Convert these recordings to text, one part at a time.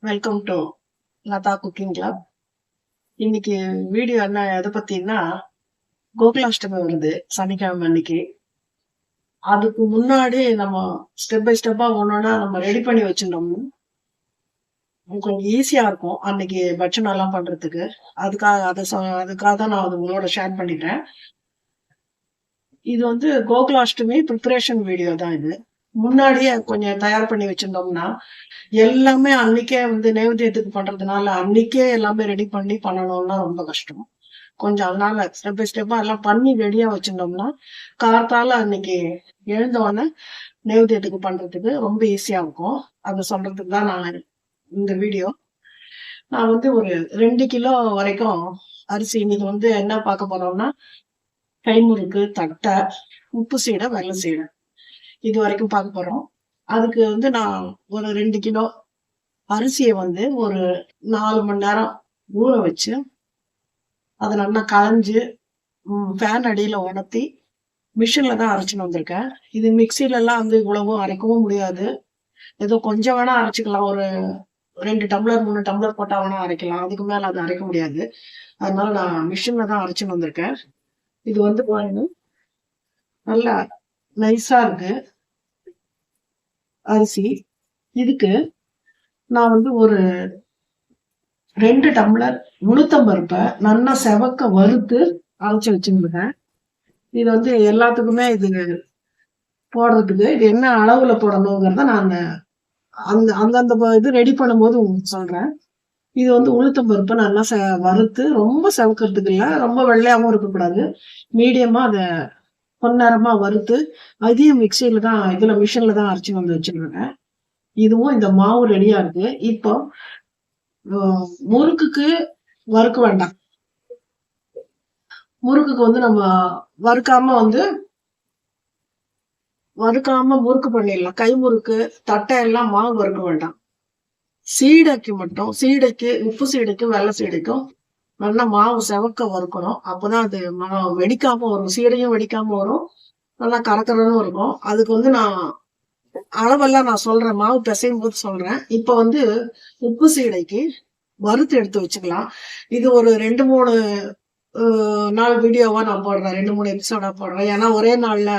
Welcome to Latha cooking club. இன்னைக்கு video என்ன எதை பத்தின்னா, கோகுலாஷ்டமி வருது சனிக்கிழமை அன்னைக்கு. அதுக்கு முன்னாடி நம்ம ஸ்டெப் பை ஸ்டெப்பா ஒன்னொன்னா நம்ம ரெடி பண்ணி வச்சிருந்தோம்னா கொஞ்சம் ஈஸியா இருக்கும் அன்னைக்கு பட்சணம் எல்லாம் பண்றதுக்கு. அதுக்காக தான் நான் அது உங்களோட ஷேர் பண்ணிட்டேன். இது வந்து கோகுலாஷ்டமி ப்ரிப்பரேஷன் வீடியோ தான் இது. முன்னாடியே கொஞ்சம் தயார் பண்ணி வச்சிருந்தோம்னா எல்லாமே அன்னைக்கே வந்து நைவேத்தியத்துக்கு பண்றதுனால அன்னைக்கே எல்லாமே ரெடி பண்ணி பண்ணணும்னா ரொம்ப கஷ்டம். கொஞ்சம் அதனால ஸ்டெப் பை ஸ்டெப்பா எல்லாம் பண்ணி ரெடியா வச்சிருந்தோம்னா காத்தால அன்னைக்கு எழுந்த உடனே நைவேத்தியத்துக்கு பண்றதுக்கு ரொம்ப ஈஸியா இருக்கும். அதை சொல்றதுக்கு தான் நான் இந்த வீடியோ. நான் வந்து ஒரு 2 கிலோ வரைக்கும் அரிசி இன்னைக்கு வந்து என்ன பார்க்க போறோம்னா, கைமுறுக்கு, தட்டை, உப்பு சீடை, வெள்ளை சீடை இது வரைக்கும் பார்க்க போறோம். அதுக்கு வந்து நான் ஒரு 2 கிலோ அரிசியை வந்து ஒரு 4 மணி நேரம் ஊற வச்சு அதை நல்லா களைஞ்சு ஃபேன் அடியில உணர்த்தி மிஷின்ல தான் அரைச்சின்னு வந்திருக்கேன். இது மிக்சில எல்லாம் வந்து இவ்வளவும் அரைக்கவும் முடியாது. ஏதோ கொஞ்சம் வேணா அரைச்சிக்கலாம். ஒரு 2 டம்ளர் 3 டம்ளர் போட்டா வேணா அரைக்கலாம். அதுக்கு மேல அதை அரைக்க முடியாது. அதனால நான் மிஷின்ல தான் அரைச்சின்னு வந்திருக்கேன். இது வந்து பாருங்க நல்லா நைஸா இருக்கு அரிசி. இதுக்கு நான் வந்து ஒரு 2 டம்ளர் உளுத்தம்பருப்பை நல்லா செவக்க வறுத்து அரைச்சி வச்சுருக்கேன். இது வந்து எல்லாத்துக்குமே இது போடுறதுக்கு இது என்ன அளவுல போடணுங்கிறத நான் அந்தந்த இது ரெடி பண்ணும்போது உங்களுக்கு சொல்றேன். இது வந்து உளுத்தம்பருப்பை நல்லா வறுத்து ரொம்ப செவக்கிறதுக்கு இல்லை, ரொம்ப வெள்ளையாகவும் இருக்கக்கூடாது, மீடியமா அதை பொன்னரமா வறுத்து அதையும் மிக்சியில தான் மிஷின்ல தான் அரைச்சி வந்து வச்சிருக்கேன். இதுவும் இந்த மாவு ரெடியா இருக்கு. இப்போ முறுக்குக்கு வறுக்க வேண்டாம். முறுக்குக்கு வந்து நம்ம வறுக்காம முறுக்கு பண்ணிடலாம். கை முறுக்கு, தட்டை எல்லாம் மாவு வறுக்க வேண்டாம். சீடைக்கு மட்டும், உப்பு சீடைக்கும் வெள்ளை சீடைக்கும் நல்லா மாவு செவக்க வறுக்கணும். அப்பதான் அது வெடிக்காம வரும். சீடையும் வெடிக்காம வரும், நல்லா கரக்கரன்னு இருக்கும். அதுக்கு வந்து நான் அளவெல்லாம் நான் சொல்றேன், மாவு பிசையும் போது சொல்றேன். இப்ப வந்து உப்பு சீடைக்கு வறுத்து எடுத்து வச்சுக்கலாம். இது ஒரு 2-3 நாள் வீடியோவா நான் போடுறேன், 2-3 எபிசோடா போடுறேன். ஏன்னா ஒரே நாள்ல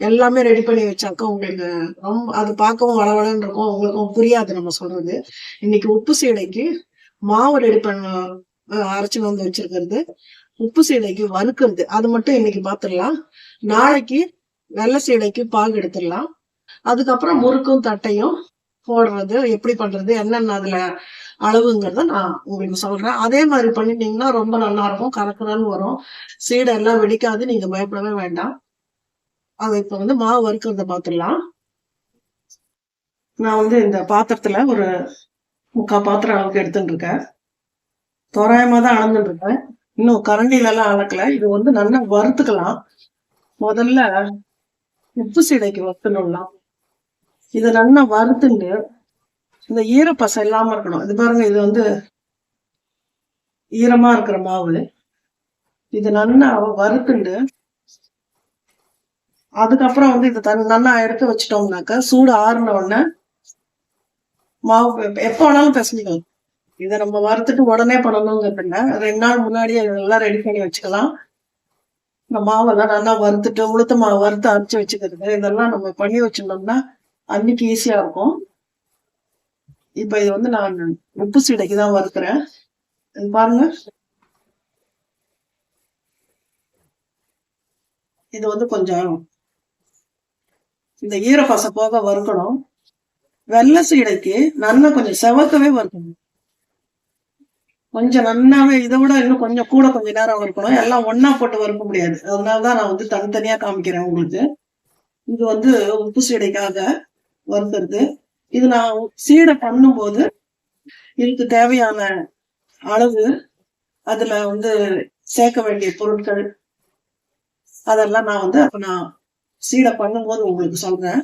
எல்லாமே ரெடி பண்ணி வச்சாக்க உங்களுக்கு ரொம்ப அது பார்க்கவும் வளவளன்னு இருக்கும், உங்களுக்கும் புரியாது நம்ம சொல்றது. இன்னைக்கு உப்பு சீடைக்கு மாவு ரெடி பண்ண அரைச்சின்னு வந்து வச்சிருக்கிறது, உப்பு சீடைக்கு வறுக்கிறது, அது மட்டும் இன்னைக்கு பாத்துடலாம். நாளைக்கு வெள்ளை சீடைக்கு பாகு எடுத்துடலாம். அதுக்கப்புறம் முறுக்கும் தட்டையும் போடுறது எப்படி பண்றது, என்னென்ன அதுல அளவுங்கிறத நான் உங்களுக்கு சொல்றேன். அதே மாதிரி பண்ணிட்டீங்கன்னா ரொம்ப நல்லா இருக்கும், கரக்கரன்னு வரும், சீடை எல்லாம் வெடிக்காது, நீங்க பயப்படவே வேண்டாம். அதை இப்ப வந்து மாவு வறுக்கிறத பாத்துடலாம். நான் வந்து இந்த பாத்திரத்துல ஒரு 3/4 பாத்திரம் அளவுக்கு எடுத்துட்டு இருக்கேன். தோராயமா தான் அளந்துட்டு இருக்கேன், இன்னும் கரண்டில எல்லாம் அளக்கல. இது வந்து நல்லா வறுத்துக்கலாம். முதல்ல உப்பு சீடைக்கு வறுத்துடலாம். இதை நல்லா வறுத்துட்டு இந்த ஈரப்பசை இல்லாம இருக்கணும். இது பாருங்க, இது வந்து ஈரமா இருக்கிற மாவு. இது நல்லா வறுத்துண்டு அதுக்கப்புறம் வந்து இதை நல்லா எடுத்து வச்சுட்டோம்னாக்கா சூடு ஆறுன உடனே மாவு எப்போ வேணாலும் பிசைஞ்சிக்கலாம். இதை நம்ம வறுத்துட்டு உடனே பண்ணணுங்கிறது இல்லை, 2 நாள் முன்னாடியே இதெல்லாம் ரெடி பண்ணி வச்சுக்கலாம். இந்த மாவெல்லாம் நல்லா வறுத்துட்டு உளுத்த மாவு வறுத்து அரைச்சி வச்சுக்கிறது, இதெல்லாம் நம்ம பண்ணி வச்சிருந்தோம்னா அன்னைக்கு ஈஸியா இருக்கும். இப்ப இது வந்து நான் உப்பு சீடைக்கு தான் வறுக்கிறேன். பாருங்க, இது வந்து கொஞ்சம் இந்த ஈரப்பசை போக வறுக்கணும். வெள்ளை சீடைக்கு நல்லா கொஞ்சம் செவக்கவே வறுக்கணும். கொஞ்சம் நன்னாவே, இதை விட இன்னும் கொஞ்சம் கூட கொஞ்ச நேரம் வறுக்கணும். எல்லாம் ஒன்னா போட்டு வறுக்க முடியாது, அதனாலதான் நான் வந்து தனித்தனியா காமிக்கிறேன் உங்களுக்கு. இது வந்து உப்பு சீடைக்காக வறுக்கிறது. இது நான் சீடை பண்ணும்போது இதுக்கு தேவையான அளவு, அதுல வந்து சேர்க்க வேண்டிய பொருட்கள் அதெல்லாம் நான் வந்து அப்ப நான் சீடை பண்ணும்போது உங்களுக்கு சொல்றேன்.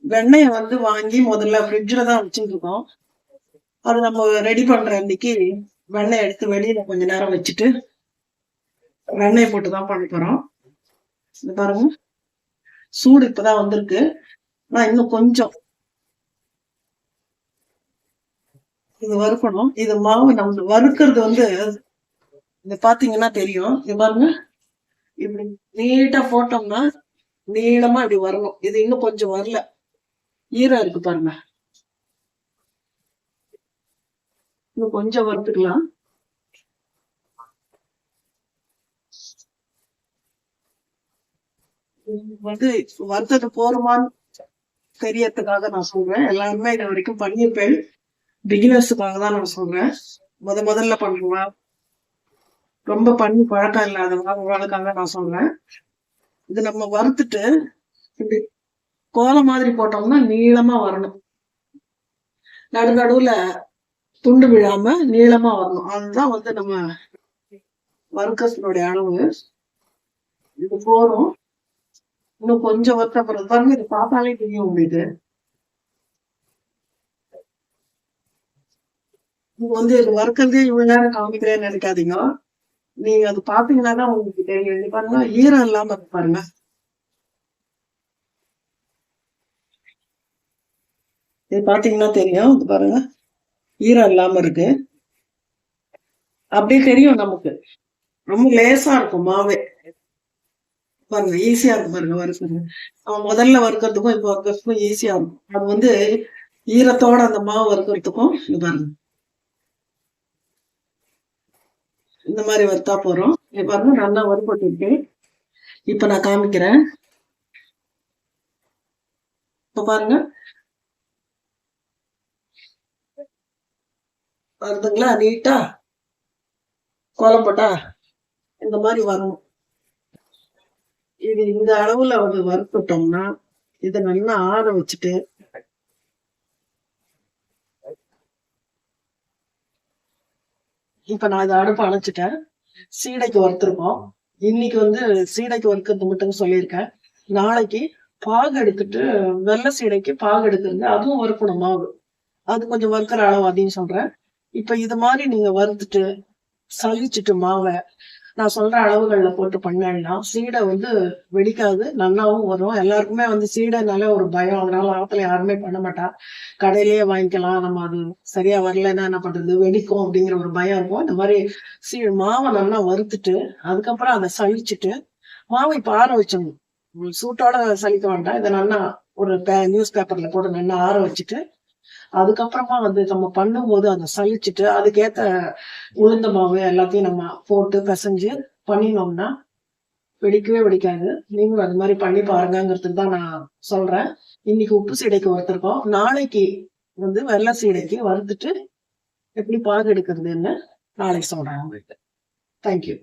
வெண்ணெயை வந்து வாங்கி முதல்ல ஃப்ரிட்ஜில் தான் வச்சுட்டு இருக்கோம். அது நம்ம ரெடி பண்ற அன்னைக்கு வெண்ணெய் எடுத்து வெளியில கொஞ்ச நேரம் வச்சுட்டு வெண்ணெய் போட்டு தான் பண்ண போறோம். இது பாருங்க, சூடு இப்பதான் வந்திருக்கு. நான் இன்னும் கொஞ்சம் இது வறுக்கணும். இது மாவு நம்ம வறுக்கிறது வந்து இது பாத்தீங்கன்னா தெரியும். இது பாருங்க, இப்படி நீட்டா போட்டோம்னா நீளமா இப்படி வரணும். இது இன்னும் கொஞ்சம் வரல, ஈரம் இருக்கு பாருங்க. இன்னும் கொஞ்சம் வறுத்துக்கலாம். வந்து வறுத்தது போருமான்னு தெரியறதுக்காக நான் சொல்றேன். எல்லாருமே இது வரைக்கும் பண்ணியிருப்பேன். பிகினர்ஸுக்காக தான் நான் சொல்றேன். முதல்ல பண்றேன், ரொம்ப பண்ணி பழக்கம் இல்லாதவங்களுக்காக நான் சொல்றேன். இது நம்ம வறுத்துட்டு இப்படி கோல மாதிரி போட்டோம்னா நீளமா வரணும். நடுவுல துண்டு விழாம நீளமா வரணும். அதுதான் வந்து நம்ம வறுக்கத்தினுடைய அளவு. இது போறோம். இன்னும் கொஞ்சம் வறுத்தப்புறம் பாருங்க, இது பார்த்தாலே தெரியும் உங்களுக்கு. இது வந்து இது வறுக்கிறதே இவ்வளவு நேரம் காமிக்கிறேன்னு நினைக்காதீங்க. நீங்க அது பாத்தீங்கன்னா தான் உங்களுக்கு தெரியும். பாருங்க, ஈரம் இல்லாம இருக்கு பாருங்க. இது பாத்தீங்கன்னா தெரியும். பாருங்க, ஈரம் இல்லாம இருக்கு. அப்படியே தெரியும் நமக்கு. ரொம்ப லேசா இருக்கும் மாவே. பாருங்க, ஈஸியா இருக்கும் பாருங்க வறுக்கிறது. அவன் முதல்ல வறுக்கிறதுக்கும் இப்ப வறுக்கிறதுக்கும் ஈஸியா இருக்கும். அது வந்து ஈரத்தோட அந்த மாவு வறுக்கிறதுக்கும் இது பாருங்க, இந்த மாதிரி வறுத்தா போறோம். இது பாருங்க, நல்லா வறுபட்டு இருக்கு. இப்ப நான் காமிக்கிறேன். இப்ப பாருங்க, வருதுங்களா? நீட்டா கோலம் போட்டா இந்த மாதிரி வரணும். இது இந்த அளவுல வந்து வறுத்துட்டோம்னா இதை நல்லா ஆற வச்சுட்டு இப்ப நான் இதை அடுப்பு அணைச்சிட்டேன். சீடைக்கு வறுத்துருக்கோம். இன்னைக்கு வந்து சீடைக்கு வறுக்கிறது மட்டும் சொல்லியிருக்கேன். நாளைக்கு பாகு எடுத்துட்டு வெள்ளை சீடைக்கு பாகு எடுக்கிறது, அதுவும் வறுக்கணும் மாவு. அது கொஞ்சம் வறுக்கிற அளவு அதையும் சொல்றேன். இப்ப இது மாதிரி நீங்க வறுத்துட்டு சலிச்சுட்டு மாவை நான் சொல்ற அளவுகள்ல போட்டு பண்ணேன்னா சீடை வந்து வெடிக்காது, நல்லாவும் வரும். எல்லாருக்குமே வந்து சீடைனாலே ஒரு பயம், அதனால ஆத்துல யாருமே பண்ண மாட்டா. கடையிலேயே வாங்கிக்கலாம். நம்ம அது சரியா வரலன்னா என்ன பண்றது, வெடிக்கும் அப்படிங்கிற ஒரு பயம் இருக்கும். இந்த மாதிரி மாவை நல்லா வறுத்துட்டு அதுக்கப்புறம் அதை சலிச்சுட்டு மாவை இப்ப ஆற வச்சிடணும். சூட்டோட சலிக்க வேண்டாம். இதை நல்லா ஒரு நியூஸ் பேப்பர்ல போட்டு நல்லா ஆற வச்சுட்டு அதுக்கப்புறமா வந்து நம்ம பண்ணும்போது அதை சலிச்சுட்டு அதுக்கேத்த உளுந்த மாவு எல்லாத்தையும் நம்ம போட்டு பிசைஞ்சு பண்ணினோம்னா வெடிக்கவே வெடிக்காது. நீங்களும் அது மாதிரி பண்ணி பாருங்கிறதுக்கு தான் நான் சொல்றேன். இன்னைக்கு உப்பு சீடைக்கு வறுத்துருக்கோம். நாளைக்கு வந்து வெள்ளை சீடைக்கு வறுத்துட்டு எப்படி பாகு எடுக்கிறதுன்னு நாளைக்கு சொல்றேன் உங்களுக்கு. தேங்க்யூ.